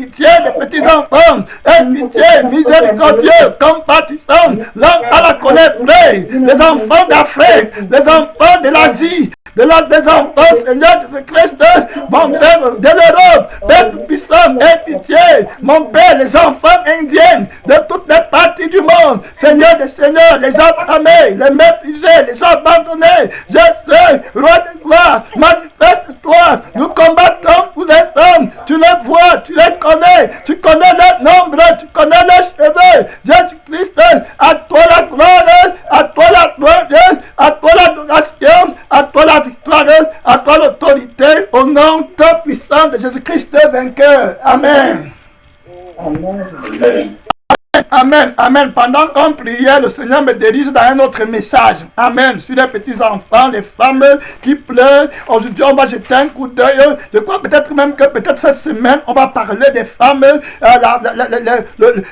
pitié des petits-enfants. Aie pitié, miséricordieux, compatissant, l'homme à la colère pleine, les enfants d'Afrique, les enfants de l'Asie, des enfants, Seigneur Jésus-Christ, mon Père de l'Europe, Père puissant, aie pitié, mon Père, les enfants indiens de toutes les parties du monde, Seigneur des Seigneurs, les affamés, les méprisés, les abandonnés, Jésus, roi de gloire, manifeste-toi, nous combattons pour les hommes, tu les vois, tu les connais, tu connais leur nombre, tu connais leurs cheveux, Jésus-Christ, à toi la gloire, à toi la gloire, à toi l'adoration, à toi la victoire, à toi l'autorité, au nom tout puissant de Jésus-Christ vainqueur. Amen. Amen. Amen, amen. Pendant qu'on priait, le Seigneur me dirige dans un autre message. Amen. Sur les petits-enfants, les femmes qui pleurent. Aujourd'hui, on va jeter un coup d'œil. Je crois peut-être même que peut-être cette semaine, on va parler des femmes.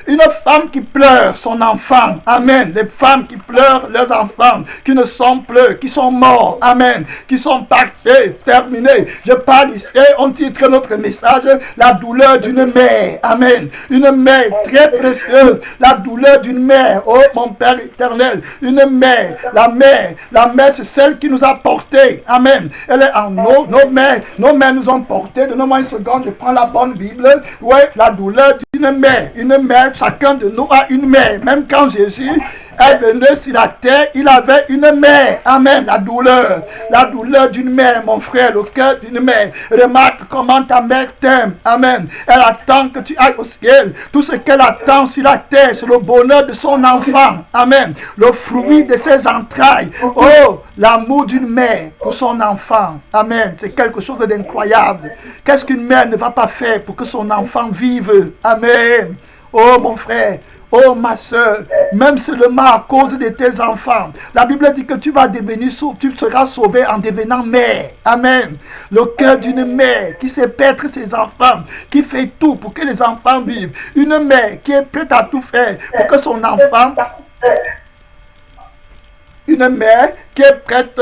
Une femme qui pleure son enfant. Amen. Les femmes qui pleurent leurs enfants, qui ne sont plus, qui sont morts. Amen. Qui sont partis, terminés. Je parle ici, on titre notre message, la douleur d'une mère. Amen. Une mère très précieuse. La douleur d'une mère, oh mon Père éternel, une mère, la mère c'est celle qui nous a portés, amen, elle est en nous, nos mères nous ont portés, donnez-moi une seconde, je prends la bonne Bible, ouais, la douleur d'une mère, chacun de nous a une mère, même quand Jésus est venu sur la terre, il avait une mère. Amen. La douleur d'une mère, mon frère, le cœur d'une mère. Remarque comment ta mère t'aime. Amen. Elle attend que tu ailles au ciel. Tout ce qu'elle attend sur la terre, c'est le bonheur de son enfant. Amen. Le fruit de ses entrailles. Oh, l'amour d'une mère pour son enfant. Amen. C'est quelque chose d'incroyable. Qu'est-ce qu'une mère ne va pas faire pour que son enfant vive? Amen. Oh, mon frère. Oh ma soeur, même seulement à cause de tes enfants. La Bible dit que tu seras sauvé en devenant mère. Amen. Le cœur d'une mère qui sait paître ses enfants, qui fait tout pour que les enfants vivent. Une mère qui est prête à tout faire pour que son enfant... Une mère qui est prête...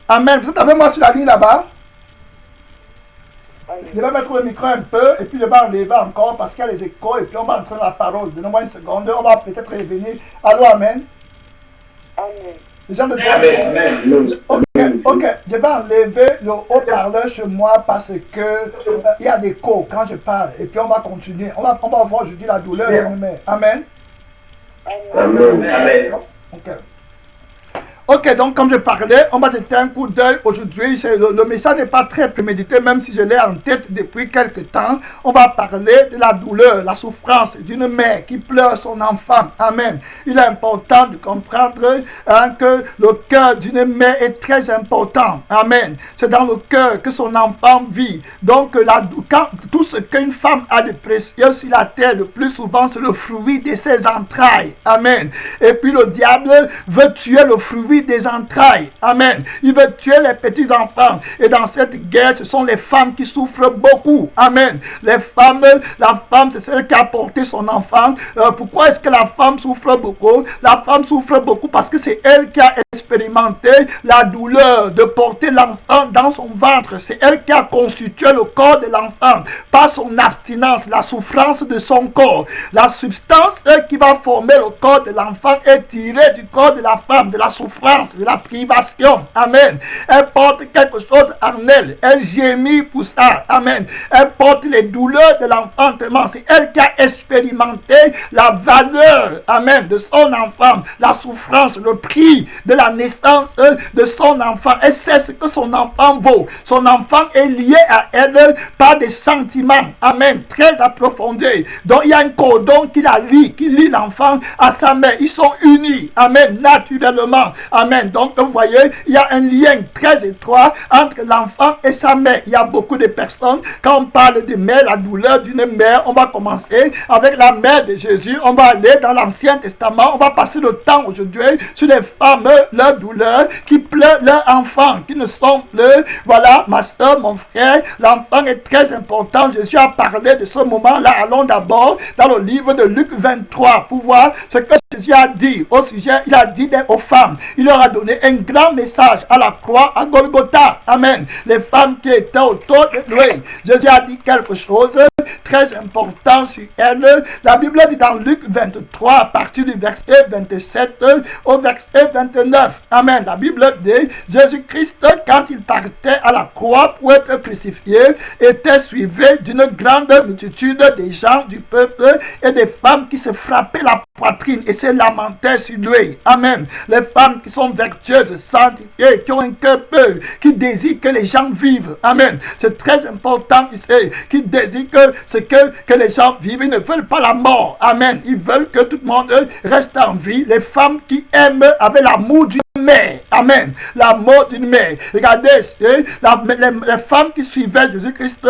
Amen. Vous êtes avec moi sur la ligne là-bas? Je vais mettre le micro un peu et puis je vais enlever encore parce qu'il y a les échos et puis on va entrer dans la parole. Donnez-moi une seconde, on va peut-être revenir. Allô, amen. Amen. Les gens de Dieu. Ok, je vais enlever le haut-parleur chez moi parce que il y a des échos quand je parle et puis on va continuer. On va voir aujourd'hui la douleur de ma mère. Amen. Amen. Ok. Ok, donc comme je parlais, on va jeter un coup d'œil aujourd'hui. Le message n'est pas très prémédité, même si je l'ai en tête depuis quelque temps. On va parler de la douleur, la souffrance d'une mère qui pleure son enfant. Amen. Il est important de comprendre que le cœur d'une mère est très important. Amen. C'est dans le cœur que son enfant vit. Donc, tout ce qu'une femme a de précieux sur la terre, le plus souvent, c'est le fruit de ses entrailles. Amen. Et puis le diable veut tuer le fruit des entrailles. Amen. Il veut tuer les petits enfants. Et dans cette guerre, ce sont les femmes qui souffrent beaucoup. Amen. La femme, c'est celle qui a porté son enfant. Pourquoi est-ce que la femme souffre beaucoup? La femme souffre beaucoup parce que c'est elle qui a expérimenté la douleur de porter l'enfant dans son ventre. C'est elle qui a constitué le corps de l'enfant par son abstinence, la souffrance de son corps. La substance qui va former le corps de l'enfant est tirée du corps de la femme, de la souffrance, de la privation. Amen. Elle porte quelque chose en elle. Elle gémit pour ça. Amen. Elle porte les douleurs de l'enfantement. C'est elle qui a expérimenté la valeur, amen, de son enfant, la souffrance, le prix de la naissance de son enfant. Elle sait ce que son enfant vaut. Son enfant est lié à elle par des sentiments, amen, très approfondis. Donc il y a un cordon qui lie l'enfant à sa mère. Ils sont unis, amen, naturellement. Amen. Donc, vous voyez, il y a un lien très étroit entre l'enfant et sa mère. Il y a beaucoup de personnes, quand on parle de mère, la douleur d'une mère, on va commencer avec la mère de Jésus. On va aller dans l'Ancien Testament. On va passer le temps aujourd'hui sur les femmes, leur douleur, qui pleurent leur enfant, qui ne sont plus. Voilà, ma soeur, mon frère, l'enfant est très important. Jésus a parlé de ce moment-là. Allons d'abord dans le livre de Luc 23 pour voir ce que Jésus a dit au sujet, il a dit aux femmes, il leur a donné un grand message à la croix, à Golgotha. Amen. Les femmes qui étaient autour de lui. Jésus a dit quelque chose très important sur elles. La Bible dit dans Luc 23, à partir du verset 27 au verset 29. Amen. La Bible dit, Jésus-Christ, quand il partait à la croix pour être crucifié, était suivi d'une grande multitude des gens du peuple et des femmes qui se frappaient la poitrine et se lamentaient sur lui. Amen. Les femmes qui sont vertueuses, sanctifiées, qui ont un cœur pur, qui désirent que les gens vivent. Amen. C'est très important, qui désirent que les gens vivent. Ils ne veulent pas la mort. Amen. Ils veulent que tout le monde reste en vie. Les femmes qui aiment avec l'amour d'une mère. Amen. L'amour d'une mère. Regardez, les femmes qui suivaient Jésus-Christ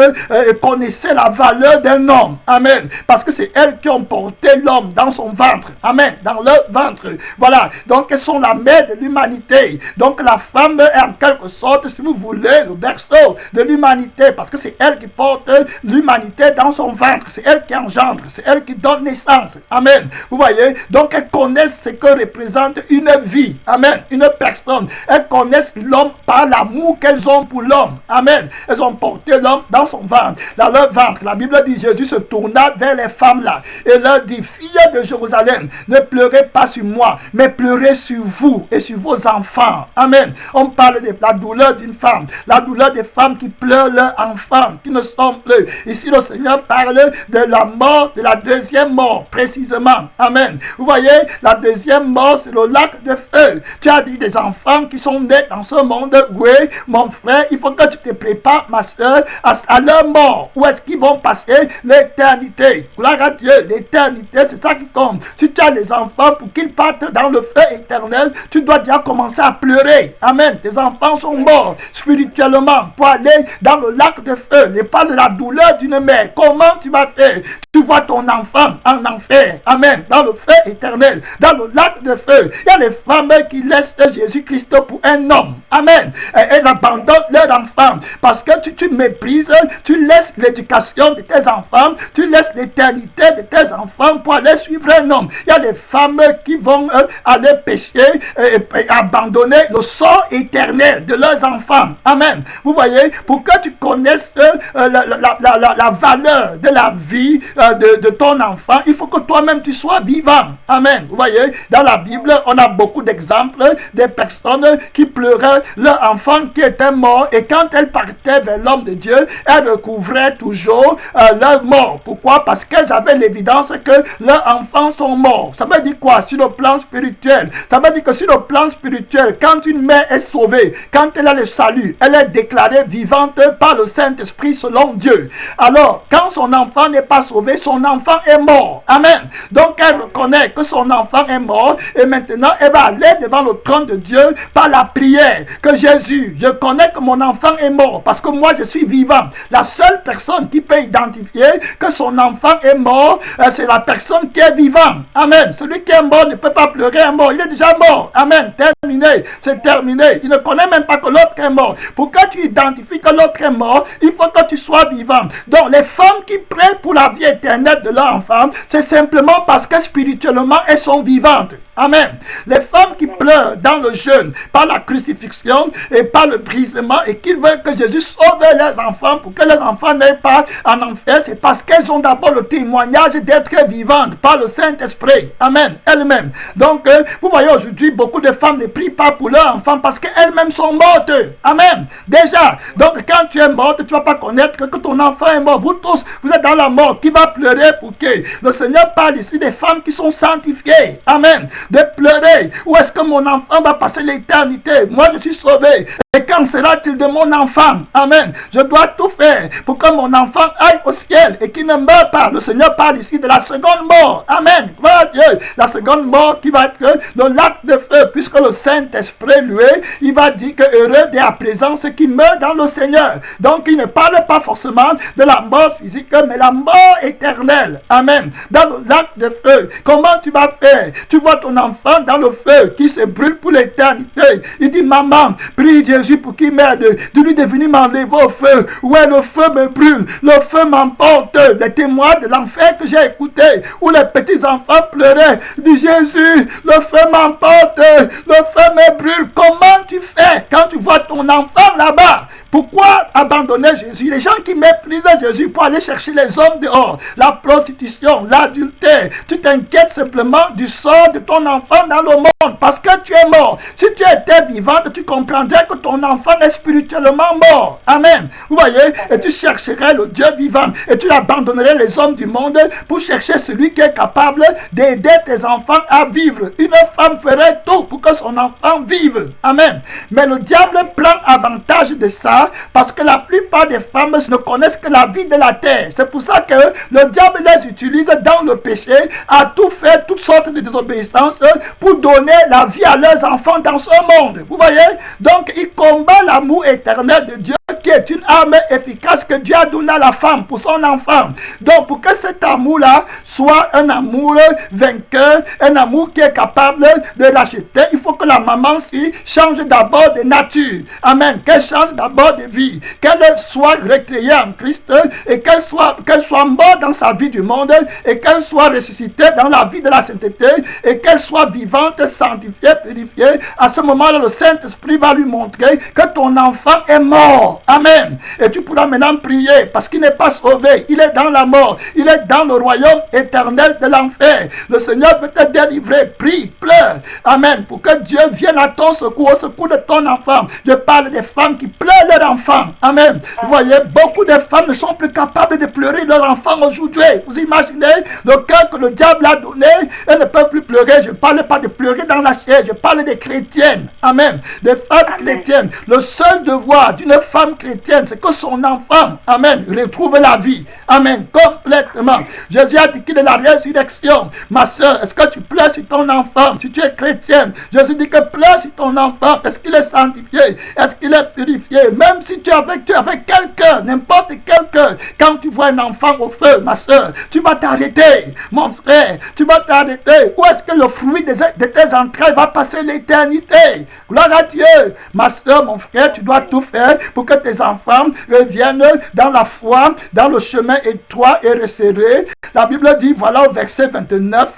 connaissaient la valeur d'un homme. Amen. Parce que c'est elles qui ont porté l'homme dans son ventre. Amen. Dans leur ventre. Voilà. Donc, elles sont la mère de l'humanité. Donc, la femme est en quelque sorte, si vous voulez, le berceau de l'humanité. Parce que c'est elle qui porte l'humanité dans son ventre. C'est elle qui engendre. C'est elle qui donne naissance. Amen. Vous voyez? Donc, elles connaissent ce que représente une vie. Amen. Une personne. Elles connaissent l'homme par l'amour qu'elles ont pour l'homme. Amen. Elles ont porté l'homme dans son ventre. Dans leur ventre. La Bible dit, Jésus se tourna vers les femmes là et leur dit, filles de Jérusalem, ne pleurez pas sur moi, mais pleurez sur vous et sur vos enfants. Amen. On parle de la douleur d'une femme. La douleur des femmes qui pleurent leurs enfants, qui ne sont plus. Ici, le Seigneur parle de la mort, de la deuxième mort, précisément. Amen. Vous voyez, la deuxième mort, c'est le lac de feu. Tu as dit des enfants qui sont nés dans ce monde. Oui, mon frère, il faut que tu te prépares, ma soeur, à leur mort. Où est-ce qu'ils vont passer l'éternité? Gloire à Dieu, l'éternité, c'est ça qui compte. Si tu as des enfants pour qu'ils partent dans le feu éternel, tu dois déjà commencer à pleurer. Amen. Tes enfants sont morts spirituellement pour aller dans le lac de feu. Ne pas de la douleur d'une mère. Comment tu vas faire? Tu vois ton enfant en enfer. Amen. Dans le feu éternel. Dans le lac de feu. Il y a les femmes qui laissent Jésus-Christ pour un homme. Amen. Et elles abandonnent leur enfant. Parce que tu méprises, tu laisses l'éducation de tes enfants, tu laisses l'éternité de tes enfants pour aller suivre un homme. Il y a des femmes qui vont aller pécher et abandonner le sort éternel de leurs enfants. Amen. Vous voyez, pour que tu connaisses la valeur de la vie de ton enfant, il faut que toi-même tu sois vivant. Amen. Vous voyez, dans la Bible, on a beaucoup d'exemples des personnes qui pleuraient leur enfant qui était mort et quand elles partaient vers l'homme de Dieu, elles recouvraient toujours leur mort. Pourquoi? Parce qu'elles avaient l'évidence que leurs enfants sont morts. Ça veut dire quoi? Sur le plan spirituel. Ça veut dire que sur le plan spirituel, quand une mère est sauvée, quand elle a le salut, elle est déclarée vivante par le Saint-Esprit selon Dieu. Alors, quand son enfant n'est pas sauvé, son enfant est mort. Amen. Donc, elle reconnaît que son enfant est mort et maintenant, elle va aller devant le trône de Dieu par la prière. Que Jésus, je connais que mon enfant est mort parce que moi, je suis vivant. La seule personne qui peut identifier que son enfant est mort, c'est la personne qui est vivante. Amen. Celui qui est mort ne peut pas pleurer un mort. Il est déjà mort. Amen. Terminé. C'est terminé. Il ne connaît même pas que l'autre est mort. Pour que tu identifies que l'autre est mort, il faut que tu sois vivant. Donc, les femmes qui prient pour la vie éternelle de leur enfant, c'est simplement parce que spirituellement, elles sont vivantes. Amen. Les femmes qui pleurent dans le jeûne par la crucifixion et par le brisement et qu'ils veulent que Jésus sauve leurs enfants pour que leurs enfants n'aient pas en enfer, c'est parce qu'elles ont d'abord le témoignage d'être vivantes par le Saint-Esprit. Amen. Elles-mêmes. Donc, vous voyez aujourd'hui, beaucoup de femmes ne prient pas pour leurs enfants parce qu'elles-mêmes sont mortes. Amen. Déjà. Donc, quand tu es morte, tu ne vas pas connaître que ton enfant est mort. Vous tous, vous êtes dans la mort. Qui va pleurer pour que le Seigneur parle ici des femmes qui sont sanctifiées. Amen. De pleurer. Où est-ce que mon enfant va passer l'éternité? Moi, je suis sauvé. Et quand sera-t-il de mon enfant? Amen. Je dois tout faire pour que mon enfant aille au ciel et qu'il ne meure pas. Le Seigneur parle ici de la seconde mort. Amen. Voilà Dieu. La seconde mort qui va être le lac de feu, puisque le Saint-Esprit, lui, il va dire que heureux dès à présent ceux qui meurent dans le Seigneur. Donc, il ne parle pas forcément de la mort physique, mais la mort éternelle. Amen. Dans le lac de feu. Comment tu vas faire? Tu vois ton enfant dans le feu qui se brûle pour l'éternité. Il dit, maman, prie Dieu Jésus pour qu'il m'aide. Dis-lui de venir m'enlever au feu. Ouais, le feu me brûle, le feu m'emporte. Les témoins de l'enfer que j'ai écouté, où les petits enfants pleuraient. Dis Jésus, le feu m'emporte, le feu me brûle. Comment tu fais quand tu vois ton enfant là-bas? Pourquoi abandonner Jésus? Les gens qui méprisent Jésus pour aller chercher les hommes dehors, la prostitution, l'adultère. Tu t'inquiètes simplement du sort de ton enfant dans le monde parce que tu es mort. Si tu étais vivante, tu comprendrais que ton enfant est spirituellement mort. Amen. Vous voyez? Et tu chercherais le Dieu vivant et tu abandonnerais les hommes du monde pour chercher celui qui est capable d'aider tes enfants à vivre. Une femme ferait tout pour que son enfant vive. Amen. Mais le diable prend avantage de ça parce que la plupart des femmes ne connaissent que la vie de la terre. C'est pour ça que le diable les utilise dans le péché à tout faire, toutes sortes de désobéissances pour donner la vie à leurs enfants dans ce monde. Vous voyez? Donc, il combat l'amour éternel de Dieu qui est une arme efficace que Dieu a donnée à la femme pour son enfant. Donc, pour que cet amour-là soit un amour vainqueur, un amour qui est capable de l'acheter, il faut que la maman-ci change d'abord de nature. Amen. Qu'elle change d'abord de vie. Qu'elle soit recréée en Christ et qu'elle soit morte dans sa vie du monde et qu'elle soit ressuscitée dans la vie de la sainteté et qu'elle soit vivante, sanctifiée, purifiée. À ce moment-là, le Saint-Esprit va lui montrer que ton enfant est mort. Amen. Et tu pourras maintenant prier parce qu'il n'est pas sauvé. Il est dans la mort. Il est dans le royaume éternel de l'enfer. Le Seigneur peut te délivrer. Prie, pleure. Amen. Pour que Dieu vienne à ton secours, au secours de ton enfant. Je parle des femmes qui pleurent leur enfant. Amen. Vous voyez, beaucoup de femmes ne sont plus capables de pleurer leur enfant aujourd'hui. Vous imaginez le cœur que le diable a donné. Elles ne peuvent plus pleurer. Je ne parle pas de pleurer dans la chair. Je parle des chrétiennes. Amen. Des femmes chrétiennes. Le seul devoir d'une femme chrétienne, c'est que son enfant, amen, retrouve la vie. Amen. Complètement. Jésus a dit qu'il est la résurrection. Ma soeur, est-ce que tu pleures sur ton enfant? Si tu es chrétienne, Jésus dit que pleure sur ton enfant. Est-ce qu'il est sanctifié? Est-ce qu'il est purifié? Même si tu es avec quelqu'un, n'importe quelqu'un, quand tu vois un enfant au feu, ma soeur, tu vas t'arrêter. Mon frère, tu vas t'arrêter. Où est-ce que le fruit de tes entrailles va passer l'éternité? Gloire à Dieu. Ma soeur, mon frère, tu dois tout faire pour que tes enfants reviennent dans la foi, dans le chemin étroit et resserré. La Bible dit, voilà au verset 29,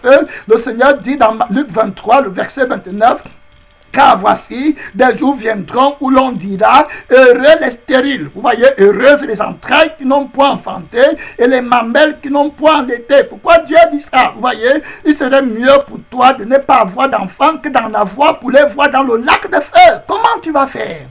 le Seigneur dit dans Luc 23, le verset 29, car voici, des jours viendront où l'on dira, heureux les stériles. Vous voyez, heureuses les entrailles qui n'ont point enfanté et les mamelles qui n'ont point allaité. Pourquoi Dieu dit ça? Vous voyez, il serait mieux pour toi de ne pas avoir d'enfants que d'en avoir pour les voir dans le lac de feu. Comment tu vas faire?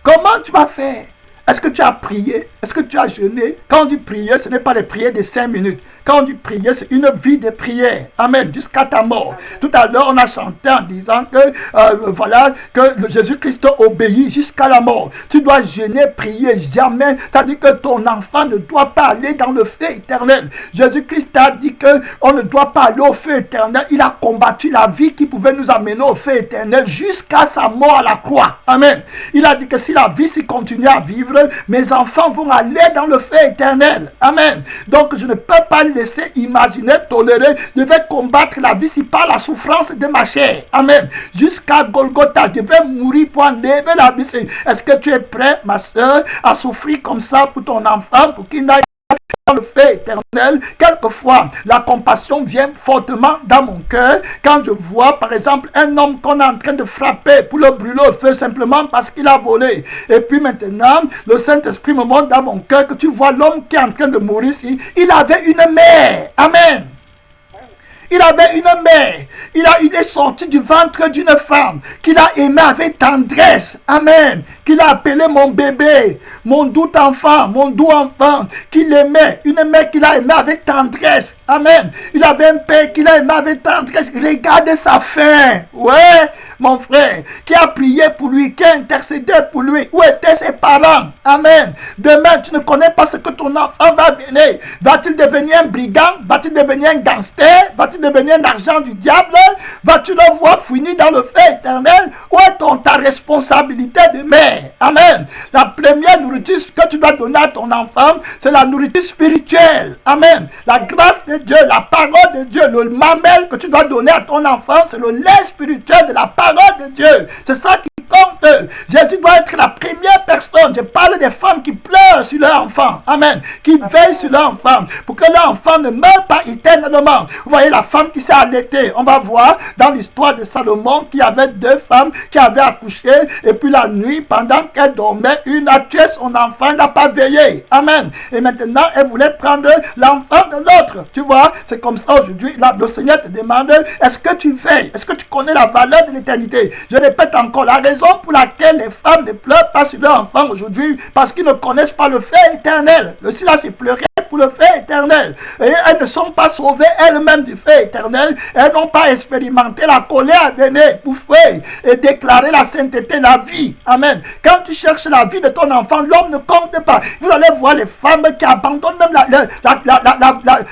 Comment tu vas faire? Est-ce que tu as prié? Est-ce que tu as jeûné? Quand on dit prier, ce n'est pas les prières de 5 minutes. Quand on dit prier, c'est une vie de prière. Amen. Jusqu'à ta mort. Tout à l'heure, on a chanté en disant que, voilà, que Jésus-Christ obéit jusqu'à la mort. Tu dois jeûner, prier jamais. C'est-à-dire que ton enfant ne doit pas aller dans le feu éternel. Jésus-Christ a dit qu'on ne doit pas aller au feu éternel. Il a combattu la vie qui pouvait nous amener au feu éternel jusqu'à sa mort à la croix. Amen. Il a dit que si la vie s'y continue à vivre, mes enfants vont aller dans le feu éternel. Amen. Donc, je ne peux pas laisser imaginer, tolérer. Je vais combattre la vie si par la souffrance de ma chair. Amen. Jusqu'à Golgotha, je vais mourir pour enlever la vie. Est-ce que tu es prêt, ma soeur, à souffrir comme ça pour ton enfant, pour qu'il n'aille dans le feu éternel? Quelquefois, la compassion vient fortement dans mon cœur quand je vois, par exemple, un homme qu'on est en train de frapper pour le brûler au feu simplement parce qu'il a volé. Et puis maintenant, le Saint-Esprit me montre dans mon cœur que tu vois l'homme qui est en train de mourir ici. Il avait une mère. Amen. Il avait une mère. Il est sorti du ventre d'une femme qu'il a aimée avec tendresse. Amen. Qu'il a appelé mon bébé, mon doux enfant, qu'il aimait. Une mère qu'il a aimée avec tendresse. Amen. Il avait un père qu'il a aimé avec tendresse. Regardez sa faim. Ouais, mon frère, qui a prié pour lui, qui a intercédé pour lui. Où étaient ses parents? Amen. Demain, tu ne connais pas ce que ton enfant va venir. Va-t-il devenir un brigand? Va-t-il devenir un gangster? Va-t-il devenir un argent du diable? Vas-tu le voir finir dans le feu éternel? Où est ta responsabilité de mère? Amen. La première nourriture que tu dois donner à ton enfant, c'est la nourriture spirituelle. Amen. La grâce de Dieu, la parole de Dieu, le mamelle que tu dois donner à ton enfant, c'est le lait spirituel de la parole de Dieu. C'est ça qui compte. Jésus doit être la première personne. Je parle des femmes qui pleurent sur leur enfant. Amen. Qui veillent sur leur enfant pour que leur enfant ne meure pas éternellement. Vous voyez la femme qui s'est allaitée. On va voir dans l'histoire de Salomon qu'il y avait 2 femmes qui avaient accouché et puis la nuit, pendant qu'elle dormait, une a tué son enfant, elle n'a pas veillé. Amen. Et maintenant, elle voulait prendre l'enfant de l'autre. Tu vois, c'est comme ça aujourd'hui. Le Seigneur te demande, est-ce que tu veilles? Est-ce que tu connais la valeur de l'éternité? Je répète encore, la raison pour laquelle les femmes ne pleurent pas sur leur enfant aujourd'hui, parce qu'ils ne connaissent pas le fait éternel. Le silence c'est pleurer pour le fait éternel. Et elles ne sont pas sauvées elles-mêmes du fait éternel. Elles n'ont pas expérimenté la colère à venir pour faire et déclarer la sainteté, la vie. Amen. Quand tu cherches la vie de ton enfant, l'homme ne compte pas. Vous allez voir les femmes qui abandonnent même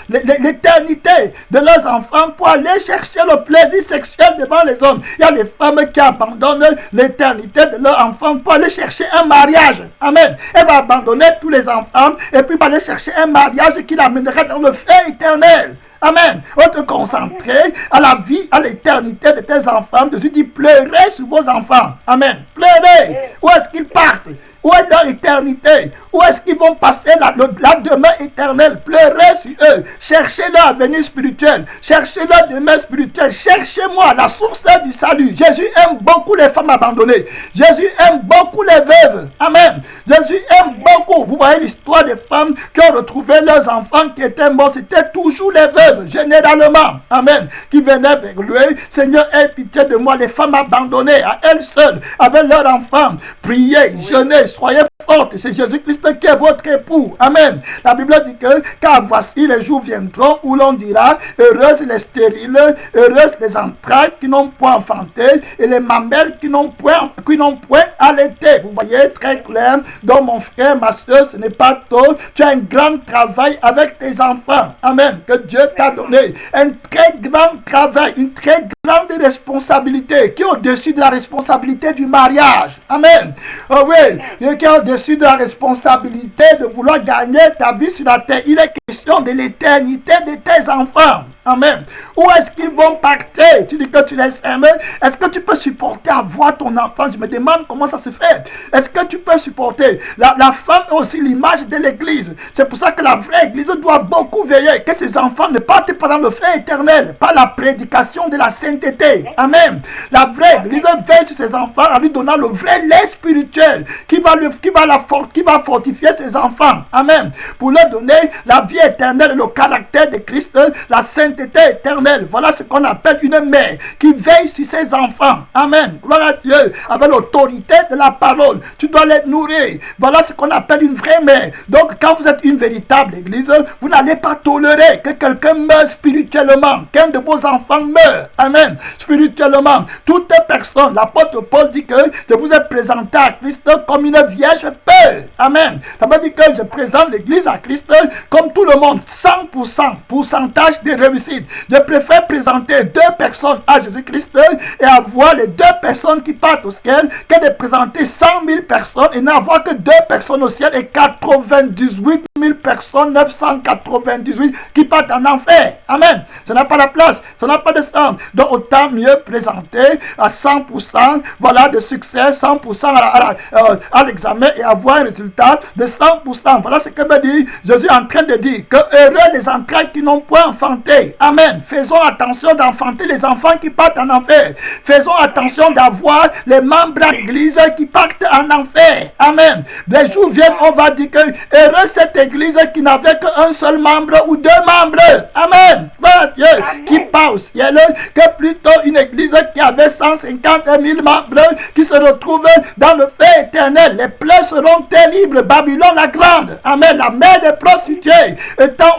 l'éternité de leurs enfants pour aller chercher le plaisir sexuel devant les hommes. Il y a des femmes qui abandonnent l'éternité de leurs enfants pour aller chercher un mariage. Amen. Elle va abandonner tous les enfants et puis va aller chercher un mariage qui l'amènerait dans le fait éternel. Amen. On te concentrer à la vie, à l'éternité de tes enfants. Jésus dit, pleurez sur vos enfants. Amen. Pleurez. Où est-ce qu'ils partent? Où est leur éternité? Où est-ce qu'ils vont passer la demeure éternelle? Pleurez sur eux. Cherchez leur avenir spirituel. Cherchez leur demeure spirituelle. Cherchez-moi la source du salut. Jésus aime beaucoup les femmes abandonnées. Jésus aime beaucoup les veuves. Amen. Jésus aime beaucoup. Vous voyez l'histoire des femmes qui ont retrouvé leurs enfants qui étaient morts. C'était toujours les veuves, généralement. Amen. Qui venaient vers lui. Seigneur, aie pitié de moi. Les femmes abandonnées à elles seules, avec leurs enfants. Priez, jeûnez. Soyez fortes, c'est Jésus-Christ qui est votre époux. Amen. La Bible dit que car voici les jours viendront où l'on dira heureuses les stériles, heureuses les entrailles qui n'ont point enfanté et les mamelles qui n'ont point allaité. Vous voyez très clair. Donc mon frère, ma soeur, ce n'est pas tôt. Tu as un grand travail avec tes enfants. Amen. Que Dieu t'a donné un très grand travail, une très grande responsabilité qui est au-dessus de la responsabilité du mariage. Amen. Oh oui. Qui est au-dessus de la responsabilité de vouloir gagner ta vie sur la terre. Il est question de l'éternité de tes enfants. Amen. Où est-ce qu'ils vont partir? Tu dis que tu les aimes. Est-ce que tu peux supporter avoir ton enfant? Je me demande comment ça se fait. Est-ce que tu peux supporter? La femme est aussi l'image de l'église. C'est pour ça que la vraie église doit beaucoup veiller que ses enfants ne partent pas dans le feu éternel, par la prédication de la sainteté. Amen. La vraie église veille sur ses enfants en lui donnant le vrai lait spirituel qui va fortifier ses enfants. Amen. Pour leur donner la vie éternelle, le caractère de Christ, la sainteté éternelle. Voilà ce qu'on appelle une mère qui veille sur ses enfants. Amen. Gloire à Dieu. Avec l'autorité de la parole, tu dois les nourrir. Voilà ce qu'on appelle une vraie mère. Donc, quand vous êtes une véritable église, vous n'allez pas tolérer que quelqu'un meure spirituellement, qu'un de vos enfants meure. Amen. Spirituellement, toute personne, l'apôtre Paul dit que je vous ai présenté à Christ comme une vierge pure. Amen. Ça veut dire que je présente l'église à Christ comme tout le monde, 100%, pourcentage de réussite. Je préfère présenter 2 personnes à Jésus-Christ et avoir les 2 personnes qui partent au ciel que de présenter 100 000 personnes et n'avoir que 2 personnes au ciel et 98 000 personnes, 998 qui partent en enfer. Amen. Ça n'a pas la place, ça n'a pas de sens. Donc autant mieux présenter à 100%, voilà, de succès, 100% à l'examen et avoir un résultat de 100%. Voilà ce que me dit Jésus en train de dire, que heureux les entrailles qui n'ont point enfanté. Amen. Faisons attention d'enfanter les enfants qui partent en enfer. Faisons attention d'avoir les membres de l'église qui partent en enfer. Amen. Des jours viennent, on va dire que heureux cette église qui n'avait qu'un seul membre ou 2 membres. Amen. Dieu qui part au ciel, que plutôt une église qui avait 150 000 membres qui se retrouvent dans le feu éternel. Les plaies seront terribles. Babylone la grande. Amen. La mère des prostituées. Étant,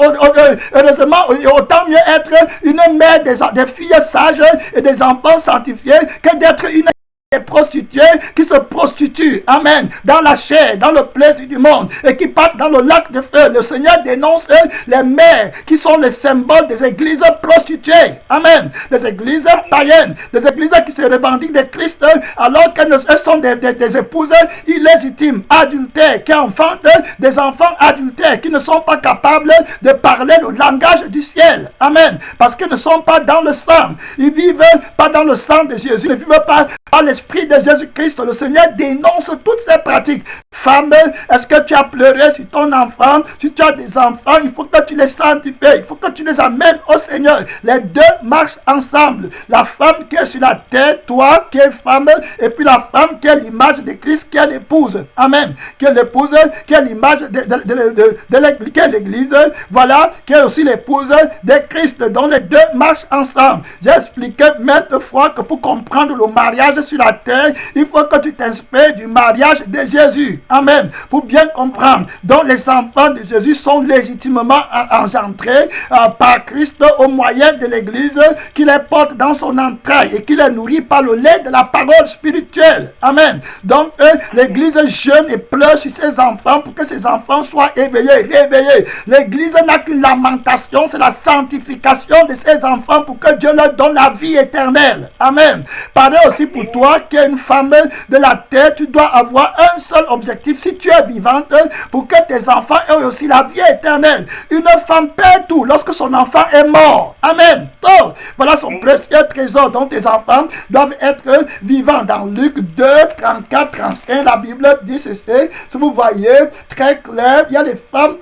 heureusement, autant mieux être une mère des filles sages et des enfants sanctifiés que d'être une des prostituées qui se prostituent, amen, dans la chair, dans le plaisir du monde, et qui partent dans le lac de feu. Le Seigneur dénonce les mères qui sont les symboles des églises prostituées, amen, des églises païennes, des églises qui se revendiquent de Christ, alors qu'elles sont des épouses illégitimes, adultères, qui enfantent des enfants adultères, qui ne sont pas capables de parler le langage du ciel, amen, parce qu'ils ne sont pas dans le sang, ils vivent pas dans le sang de Jésus, ils ne vivent pas par l'esprit de Jésus-Christ. Le Seigneur dénonce toutes ces pratiques. Femme, est-ce que tu as pleuré sur ton enfant? Si tu as des enfants, il faut que tu les sanctifies, il faut que tu les amènes au Seigneur. Les deux marchent ensemble. La femme qui est sur la terre, toi qui es femme, et puis la femme qui est l'image de Christ, qui est l'épouse. Amen. Qui est l'épouse, qui est l'image de l'église, qui est l'église, voilà, qui est aussi l'épouse de Christ. Donc les deux marchent ensemble. J'ai expliqué maintes fois que pour comprendre le mariage sur la terre, il faut que tu t'inspires du mariage de Jésus. Amen. Pour bien comprendre. Donc les enfants de Jésus sont légitimement engendrés par Christ au moyen de l'église qui les porte dans son entraille et qui les nourrit par le lait de la parole spirituelle. Amen. Donc l'église jeûne et pleure sur ses enfants pour que ses enfants soient éveillés, réveillés. L'église n'a qu'une lamentation, c'est la sanctification de ses enfants pour que Dieu leur donne la vie éternelle. Amen. Pareil aussi pour toi qui es une femme de la terre, tu dois avoir un seul objectif si tu es vivante, pour que tes enfants aient aussi la vie éternelle. Une femme perd tout lorsque son enfant est mort. Amen. Donc, voilà son précieux trésor. Donc tes enfants doivent être vivants. Dans Luc 2, 34, 35, la Bible dit ceci. Si vous voyez, très clair, il y a des femmes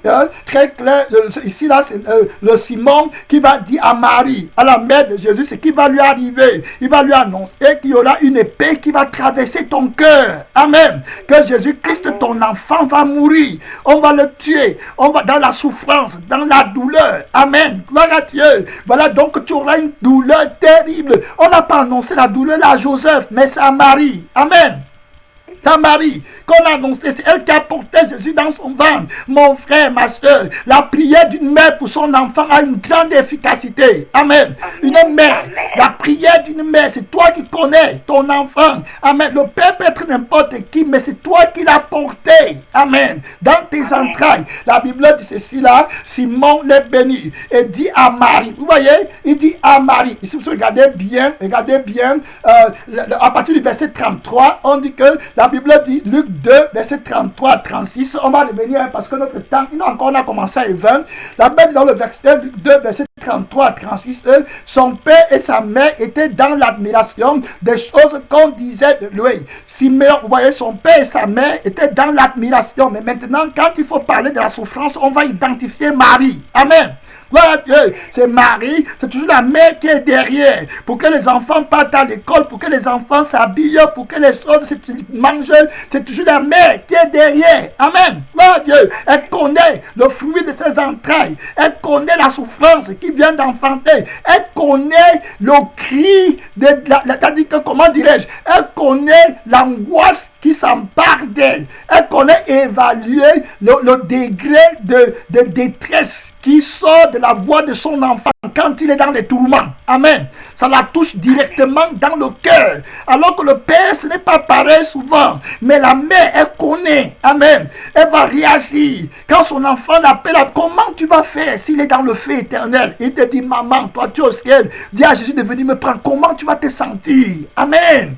très claires. Ici, là, c'est le Simon qui va dire à Marie, à la mère de Jésus, ce qui va lui arriver. Il va lui annoncer qu'il y aura une épée qui va traverser ton cœur. Amen. Que Jésus-Christ, ton enfant, va mourir. On va le tuer. On va dans la souffrance, dans la douleur. Amen. Gloire à Dieu. Voilà, donc tu auras une douleur terrible. On n'a pas annoncé la douleur à Joseph, mais c'est à Marie. Amen. Sa Marie, qu'on a annoncé, c'est elle qui a porté Jésus dans son ventre. Mon frère, ma soeur, la prière d'une mère pour son enfant a une grande efficacité. Amen. Une mère, la prière d'une mère, c'est toi qui connais ton enfant. Amen. Le père peut être n'importe qui, mais c'est toi qui l'as porté. Amen. Dans tes entrailles. La Bible dit ceci là, Simon l'est béni et dit à Marie. Vous voyez, il dit à Marie. Ici, vous regardez bien, à partir du verset 33, on dit que la Bible dit, Luc 2, verset 33 à 36, on va revenir parce que notre temps, on a commencé à 20. La Bible dit dans le verset Luc 2, verset 33 à 36, son père et sa mère étaient dans l'admiration des choses qu'on disait de lui. Simeon, vous voyez, son père et sa mère étaient dans l'admiration. Mais maintenant, quand il faut parler de la souffrance, on va identifier Marie. Amen. Gloire à Dieu, c'est Marie, c'est toujours la mère qui est derrière, pour que les enfants partent à l'école, pour que les enfants s'habillent, pour que les choses mangent, c'est toujours la mère qui est derrière. Amen. Gloire à Dieu, elle connaît le fruit de ses entrailles, elle connaît la souffrance qui vient d'enfanter, elle connaît le cri, c'est-à-dire que, comment dirais-je, elle connaît l'angoisse qui s'empare d'elle, elle connaît évaluer le degré de détresse qui sort de la voix de son enfant quand il est dans les tourments. Amen. Ça la touche directement dans le cœur. Alors que le père, ce n'est pas pareil souvent. Mais la mère, elle connaît. Amen. Elle va réagir. Quand son enfant l'appelle, comment tu vas faire s'il est dans le feu éternel? Il te dit, maman, toi tu es au ciel. Dis à Jésus de venir me prendre. Comment tu vas te sentir? Amen.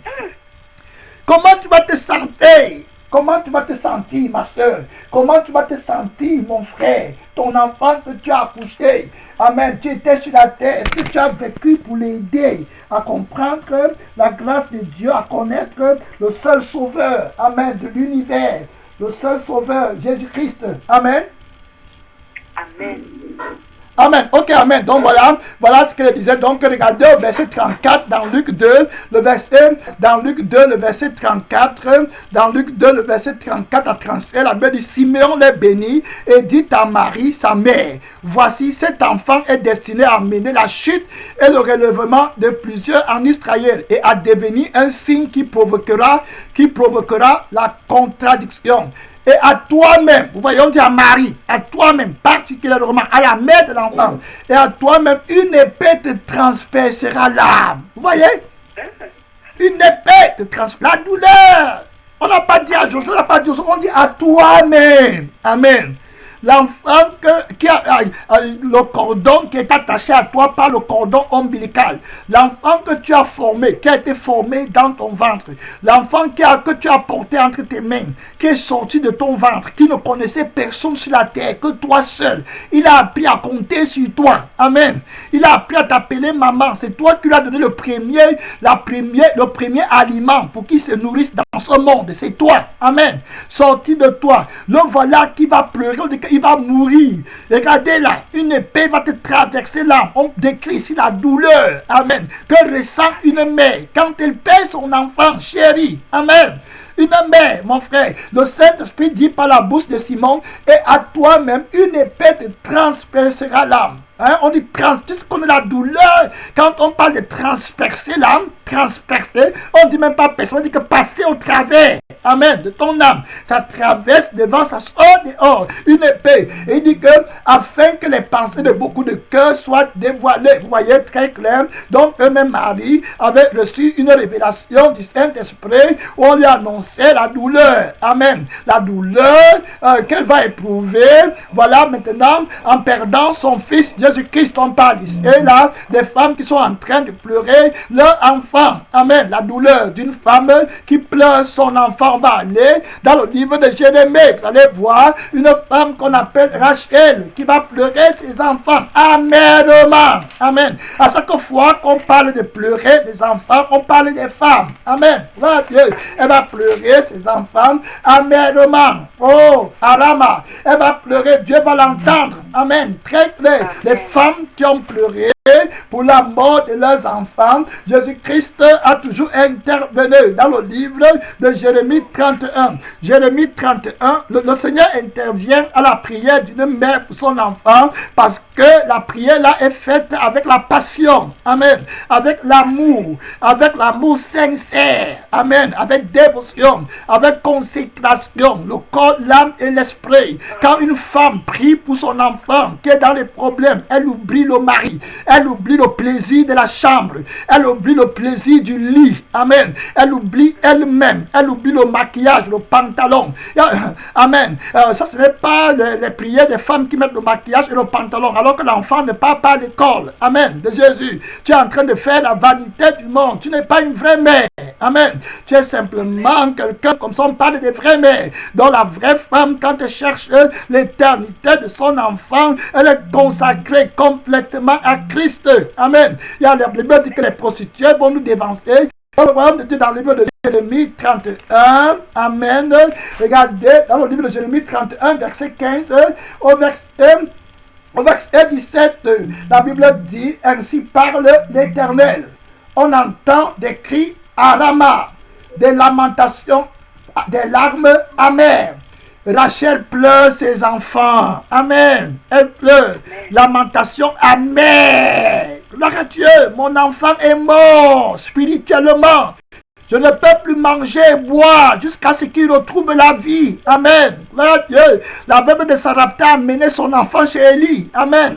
Comment tu vas te sentir? Comment tu vas te sentir, ma soeur? Comment tu vas te sentir, mon frère? Ton enfant que tu as accouché. Amen. Tu étais sur la terre. Est-ce que tu as vécu pour l'aider à comprendre la grâce de Dieu, à connaître le seul sauveur, amen, de l'univers, le seul sauveur, Jésus-Christ. Amen. Amen. Amen. Ok, amen. Donc voilà ce que disait. Donc regardez au verset 34 dans Luc 2, le verset 34, dans Luc 2, le verset 34 à 37, la Bible dit, Simeon les bénit et dit à Marie, sa mère, voici cet enfant est destiné à amener la chute et le relèvement de plusieurs en Israël et à devenir un signe qui provoquera la contradiction. Et à toi-même, vous voyez, on dit à Marie, à toi-même, particulièrement à la mère de l'enfant, et à toi-même, une épée te transpercera l'âme. Vous voyez? une épée de transpercera. La douleur. On n'a pas dit à Joseph, on n'a pas dit aux autres, on dit à toi-même. Amen. L'enfant qui a le cordon qui est attaché à toi par le cordon ombilical. L'enfant que tu as formé, qui a été formé dans ton ventre. L'enfant que tu as porté entre tes mains, qui est sorti de ton ventre, qui ne connaissait personne sur la terre que toi seul. Il a appris à compter sur toi. Amen. Il a appris à t'appeler maman. C'est toi qui lui as donné le premier aliment pour qu'il se nourrisse dans ce monde. C'est toi. Amen. Sorti de toi. Le voilà qui va pleurer. Il va mourir. Regardez là, une épée va te traverser l'âme. On décrit ici la douleur. Amen. Que ressent une mère quand elle perd son enfant chéri. Amen. Une mère, mon frère. Le Saint-Esprit dit par la bouche de Simon, et à toi-même, une épée te transpercera l'âme. Hein? On dit tu sais qu'on a la douleur. Quand on parle de transpercer l'âme, transpercer, on ne dit même pas percer, on dit que passer au travers. Amen. De ton âme. Ça traverse devant, ça sort dehors. Une épée. Et il dit que, afin que les pensées de beaucoup de cœurs soient dévoilées. Vous voyez très clair. Donc, eux-mêmes, Marie avait reçu une révélation du Saint-Esprit où on lui annonçait la douleur. Amen. La douleur qu'elle va éprouver. Voilà maintenant, en perdant son fils, Jésus-Christ, on parle ici. Et là, des femmes qui sont en train de pleurer leur enfant. Amen. La douleur d'une femme qui pleure son enfant. On va aller dans le livre de Jérémie. Vous allez voir une femme qu'on appelle Rachel qui va pleurer ses enfants amèrement. Amen. À chaque fois qu'on parle de pleurer des enfants, on parle des femmes. Amen. Voilà Dieu. Elle va pleurer ses enfants amèrement. Oh, Arama. Elle va pleurer. Dieu va l'entendre. Amen. Très clair. Les femmes qui ont pleuré pour la mort de leurs enfants, Jésus-Christ a toujours intervenu dans le livre de Jérémie 31. Jérémie 31, le Seigneur intervient à la prière d'une mère pour son enfant parce que la prière là est faite avec la passion. Amen. Avec l'amour sincère. Amen. Avec dévotion, avec consécration, le corps, l'âme et l'esprit. Quand une femme prie pour son enfant qui est dans les problèmes, elle oublie le mari. Elle oublie le plaisir de la chambre. Elle oublie le plaisir du lit. Amen. Elle oublie elle-même. Elle oublie le maquillage, le pantalon. Amen. Ça, ce n'est pas les prières des femmes qui mettent le maquillage et le pantalon alors que l'enfant ne part pas à l'école. Amen. De Jésus. Tu es en train de faire la vanité du monde. Tu n'es pas une vraie mère. Amen. Tu es simplement quelqu'un, comme ça on parle des vraies mères. Donc la vraie femme, quand elle cherche l'éternité de son enfant, elle est consacrée complètement à Christ. Amen. Il y a la Bible dit que les prostituées vont nous dévancer. Dans le royaume de Dieu, dans le livre de Jérémie 31, Amen. Regardez, dans le livre de Jérémie 31, verset 15, au verset 17, la Bible dit, ainsi parle l'Éternel. On entend des cris à Rama, des lamentations, des larmes amères. Rachel pleure ses enfants. Amen. Elle pleure. Lamentation amère. Gloire à Dieu. Mon enfant est mort spirituellement. Je ne peux plus manger et boire jusqu'à ce qu'il retrouve la vie. Amen. Gloire à Dieu. La veuve de Sarepta a amené son enfant chez Élie. Amen.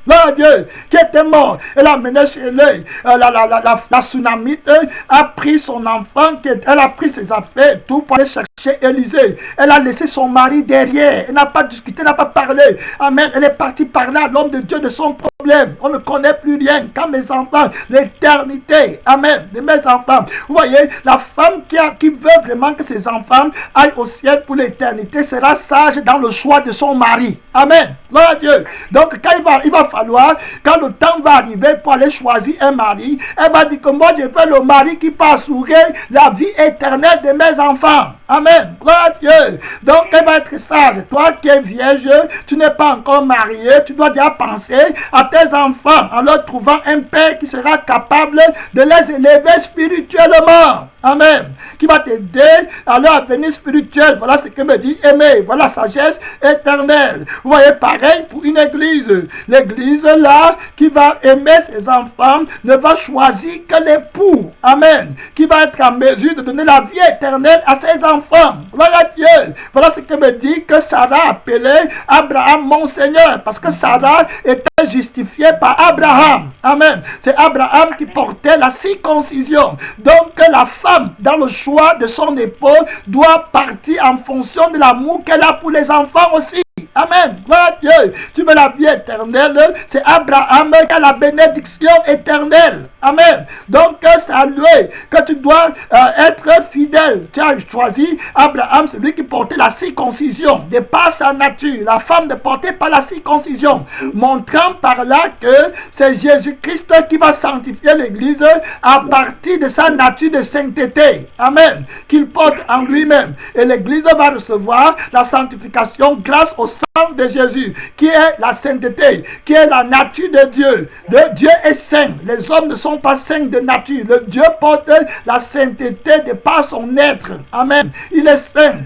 Gloire à Dieu, qui était mort. Elle a amené chez lui. La Sunamite a pris son enfant, elle a pris ses affaires, tout pour aller chercher Élisée. Elle a laissé son mari derrière. Elle n'a pas discuté, elle n'a pas parlé. Amen. Elle est partie parler à l'homme de Dieu de son problème. On ne connaît plus rien. Quand mes enfants, l'éternité. Amen. De mes enfants. Vous voyez, la femme qui veut vraiment que ses enfants aillent au ciel pour l'éternité sera sage dans le choix de son mari. Amen. Gloire à Dieu. Donc, quand il va falloir, quand le temps va arriver pour aller choisir un mari, elle va dire que moi, je veux le mari qui peut assurer la vie éternelle de mes enfants. Amen. Gloire à Dieu. Donc, elle va être sage. Toi qui es vierge, tu n'es pas encore marié, tu dois déjà penser à tes enfants en leur trouvant un père qui sera capable de les élever spirituellement. Amen. Qui va t'aider à leur avenir spirituel. Voilà ce que me dit aimer. Voilà la sagesse éternelle. Vous voyez, pareil pour une église. L'église là, qui va aimer ses enfants, ne va choisir que l'époux. Amen. Qui va être en mesure de donner la vie éternelle à ses enfants. Gloire à Dieu. Voilà ce que me dit que Sarah appelait Abraham mon Seigneur. Parce que Sarah était justifiée par Abraham. Amen. C'est Abraham qui portait la circoncision. Donc la femme, dans le choix de son époux, doit partir en fonction de l'amour qu'elle a pour les enfants aussi. Amen. Gloire à Dieu. Tu veux la vie éternelle, c'est Abraham qui a la bénédiction éternelle. Amen. Donc c'est à lui que tu dois être fidèle. Tu as choisi Abraham, c'est lui qui portait la circoncision de par sa nature. La femme ne portait pas la circoncision, montrant par là que c'est Jésus-Christ qui va sanctifier l'Église à partir de sa nature de sainteté. Amen. Qu'il porte en lui-même. Et l'Église va recevoir la sanctification grâce au sang de Jésus, qui est la sainteté, qui est la nature de Dieu. Dieu est saint. Les hommes ne sont pas saints de nature. Le Dieu porte la sainteté de par son être. Amen. Il est saint.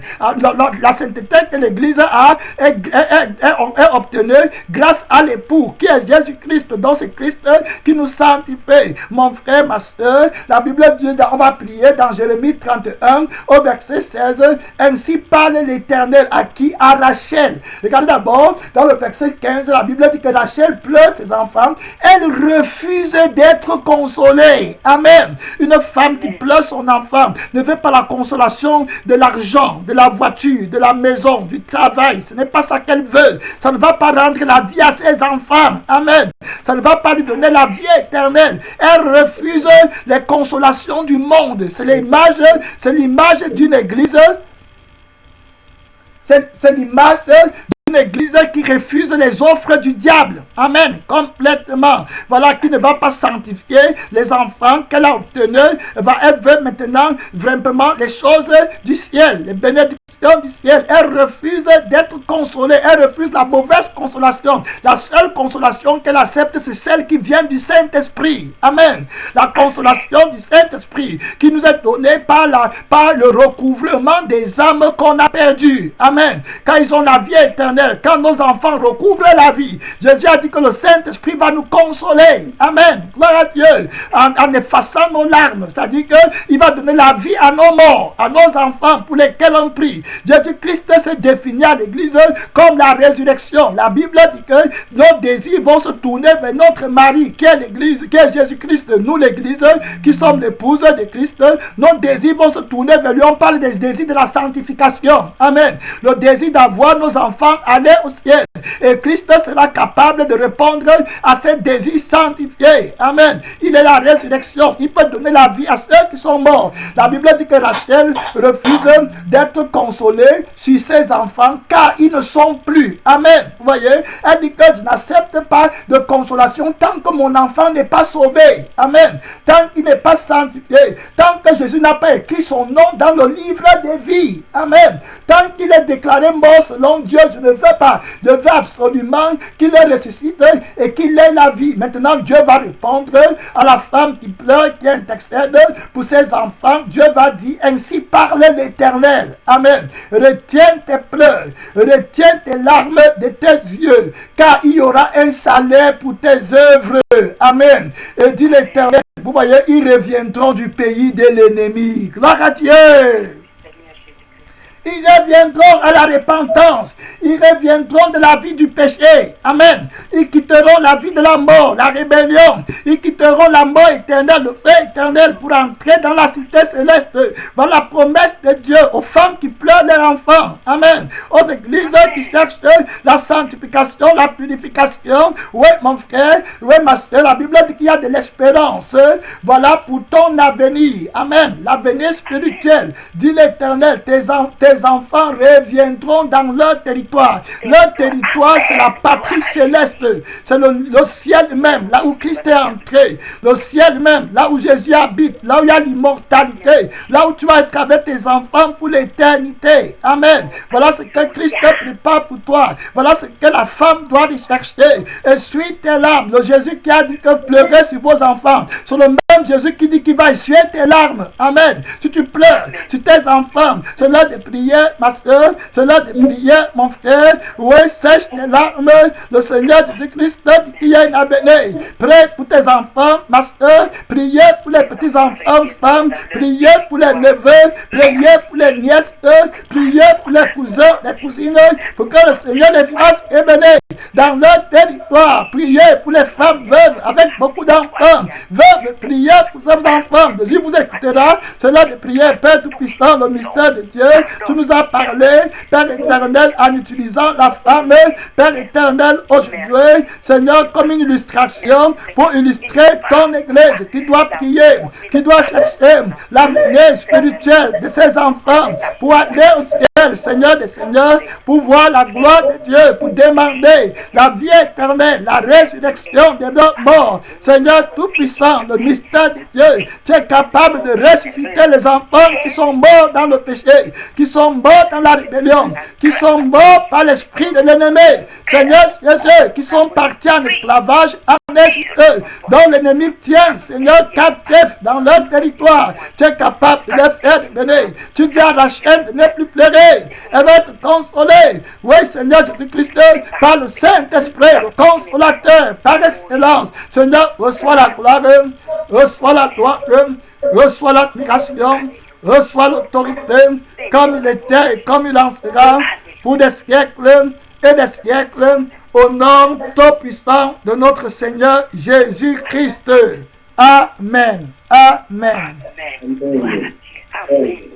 La sainteté que l'Église a est obtenue grâce à l'époux, qui est Jésus-Christ. Donc c'est Christ qui nous sanctifie. Mon frère, ma soeur, la Bible dit, on va prier dans Jérémie 31 au verset 16. Ainsi parle l'Éternel à qui? À Rachel. Regardez d'abord, dans le verset 15, la Bible dit que Rachel pleure ses enfants. Elle refuse d'être consolée. Amen. Une femme qui pleure son enfant ne veut pas la consolation de l'argent, de la voiture, de la maison, du travail. Ce n'est pas ça qu'elle veut. Ça ne va pas rendre la vie à ses enfants. Amen. Ça ne va pas lui donner la vie éternelle. Elle refuse les consolations du monde. C'est l'image d'une église. C'est l'image d'une église qui refuse les offres du diable. Amen. Complètement. Voilà, qui ne va pas sanctifier les enfants qu'elle a obtenus. Elle veut maintenant vraiment les choses du ciel, les bénédictions du ciel. Elle refuse d'être consolée. Elle refuse la mauvaise consolation. La seule consolation qu'elle accepte, c'est celle qui vient du Saint-Esprit. Amen. La consolation du Saint-Esprit qui nous est donnée par le recouvrement des âmes qu'on a perdues. Amen. Quand ils ont la vie éternelle, quand nos enfants recouvrent la vie, Jésus a dit que le Saint-Esprit va nous consoler. Amen. Gloire à Dieu. En effaçant nos larmes. C'est-à-dire qu'il va donner la vie à nos morts, à nos enfants pour lesquels on prie. Jésus-Christ se définit à l'Église comme la résurrection. La Bible dit que nos désirs vont se tourner vers notre mari, qui est l'Église, qui est Jésus-Christ. Nous, l'Église, qui sommes l'épouse de Christ, nos désirs vont se tourner vers lui. On parle des désirs de la sanctification. Amen. Le désir d'avoir nos enfants aller au ciel. Et Christ sera capable de répondre à ces désirs sanctifiés. Amen. Il est la résurrection. Il peut donner la vie à ceux qui sont morts. La Bible dit que Rachel refuse d'être consolée sur ses enfants car ils ne sont plus. Amen. Vous voyez, elle dit que je n'accepte pas de consolation tant que mon enfant n'est pas sauvé. Amen. Tant qu'il n'est pas sanctifié. Tant que Jésus n'a pas écrit son nom dans le livre des vies. Amen. Tant qu'il est déclaré mort selon Dieu, je ne veux pas. Je veux absolument qu'il ressuscite et qu'il ait la vie. Maintenant, Dieu va répondre à la femme qui pleure, qui intercède pour ses enfants. Dieu va dire, ainsi parle l'Éternel. Amen. Retiens tes pleurs, retiens tes larmes de tes yeux, car il y aura un salaire pour tes œuvres. Amen. Et dit l'Éternel, vous voyez, ils reviendront du pays de l'ennemi. Gloire à Dieu. Ils reviendront à la repentance. Ils reviendront de la vie du péché. Amen. Ils quitteront la vie de la mort, la rébellion. Ils quitteront la mort éternelle, le feu éternel pour entrer dans la cité céleste. Voilà la promesse de Dieu aux femmes qui pleurent leurs enfants. Amen. Aux églises qui cherchent la sanctification, la purification. Oui, mon frère, oui, ma soeur, la Bible dit qu'il y a de l'espérance. Voilà pour ton avenir. Amen. L'avenir spirituel. Dit l'Éternel, tes enfants reviendront dans leur territoire. Leur territoire, c'est la patrie céleste. C'est le ciel même, là où Christ est entré. Le ciel même, là où Jésus habite. Là où il y a l'immortalité. Là où tu vas être avec tes enfants pour l'éternité. Amen. Voilà ce que Christ prépare pour toi. Voilà ce que la femme doit rechercher. Essuie tes larmes. Le Jésus qui a dit que pleurez sur vos enfants. C'est le même Jésus qui dit qu'il va essuyer tes larmes. Amen. Si tu pleures sur tes enfants, c'est l'heure de prier. prier, ma soeur. C'est l'heure de prier, mon frère. Oui, sèche tes larmes. Le Seigneur Jésus-Christ dit qu'il y a une abonnée. Prie pour tes enfants, ma soeur. Priez pour les petits-enfants, femmes. Priez pour les neveux. Priez pour les nièces. Priez pour les cousins, les cousines. Pour que le Seigneur les fasse bénir dans leur territoire. Priez pour les femmes veuves avec beaucoup d'enfants. Veuves, priez pour ces enfants. Jésus vous écoutera. C'est l'heure de prier, Père Tout-Puissant, le mystère de Dieu. Tu nous as parlé, Père éternel, en utilisant la femme, Père éternel, aujourd'hui, Seigneur, comme une illustration pour illustrer ton Église qui doit prier, qui doit chercher l'avenir spirituel de ses enfants pour aller au ciel, Seigneur des Seigneurs, pour voir la gloire de Dieu, pour demander la vie éternelle, la résurrection des morts. Seigneur Tout-Puissant, le mystère de Dieu, tu es capable de ressusciter les enfants qui sont morts dans le péché, qui sont morts dans la rébellion, qui sont morts par l'esprit de l'ennemi. Seigneur Jésus, qui sont partis en esclavage en Égypte, dont l'ennemi tient, Seigneur, captif dans leur territoire. Tu es capable de les faire revenir. Tu dis à Rachel de ne plus pleurer. Elle va te consoler. Oui, Seigneur Jésus-Christ, par le Saint-Esprit, le consolateur, par excellence. Seigneur, reçois la gloire, reçois la gloire, reçois l'admiration, reçois l'autorité, comme il était et comme il en sera, pour des siècles et des siècles, au nom tout-puissant de notre Seigneur Jésus-Christ. Amen. Amen. Amen. Amen.